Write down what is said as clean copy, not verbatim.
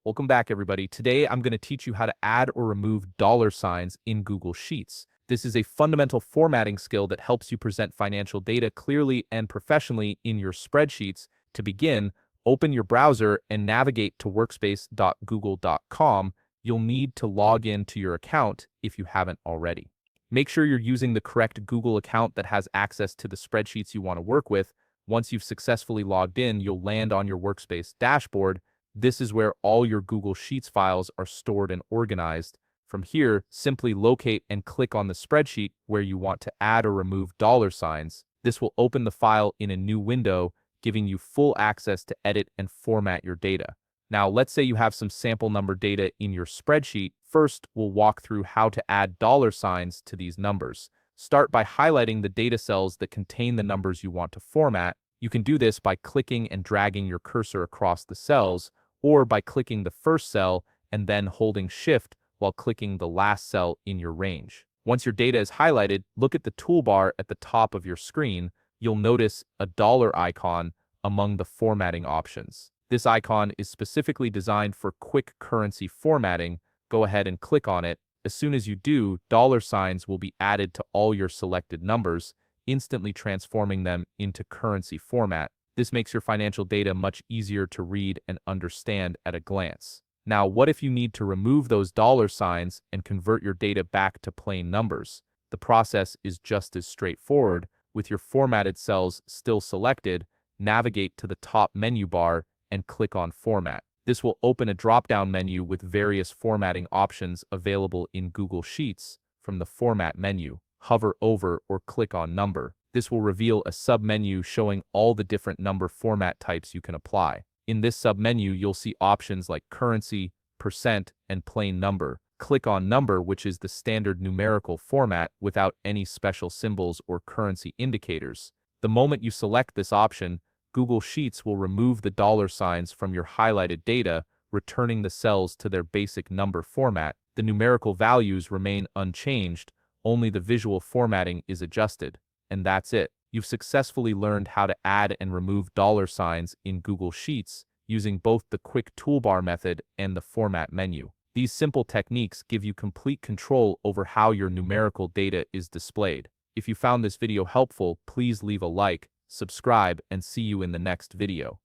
Welcome back, everybody. Today, I'm going to teach you how to add or remove dollar signs in Google Sheets. This is a fundamental formatting skill that helps you present financial data clearly and professionally in your spreadsheets. To begin, open your browser and navigate to workspace.google.com. You'll need to log in to your account if you haven't already. Make sure you're using the correct Google account that has access to the spreadsheets you want to work with. Once you've successfully logged in, you'll land on your Workspace dashboard. This is where all your Google Sheets files are stored and organized. From here, simply locate and click on the spreadsheet where you want to add or remove dollar signs. This will open the file in a new window, giving you full access to edit and format your data. Now, let's say you have some sample number data in your spreadsheet. First, we'll walk through how to add dollar signs to these numbers. Start by highlighting the data cells that contain the numbers you want to format. You can do this by clicking and dragging your cursor across the cells, or by clicking the first cell and then holding Shift while clicking the last cell in your range. Once your data is highlighted, look at the toolbar at the top of your screen. You'll notice a dollar icon among the formatting options. This icon is specifically designed for quick currency formatting. Go ahead and click on it. As soon as you do, dollar signs will be added to all your selected numbers, instantly transforming them into currency format. This makes your financial data much easier to read and understand at a glance. Now, what if you need to remove those dollar signs and convert your data back to plain numbers? The process is just as straightforward. With your formatted cells still selected, navigate to the top menu bar and click on Format. This will open a drop-down menu with various formatting options available in Google Sheets. From the Format menu, hover over or click on Number. This will reveal a submenu showing all the different number format types you can apply. In this submenu, you'll see options like currency, percent, and plain number. Click on Number, which is the standard numerical format without any special symbols or currency indicators. The moment you select this option, Google Sheets will remove the dollar signs from your highlighted data, returning the cells to their basic number format. The numerical values remain unchanged, only the visual formatting is adjusted. And that's it. You've successfully learned how to add and remove dollar signs in Google Sheets using both the quick toolbar method and the format menu. These simple techniques give you complete control over how your numerical data is displayed. If you found this video helpful, please leave a like, subscribe, and see you in the next video.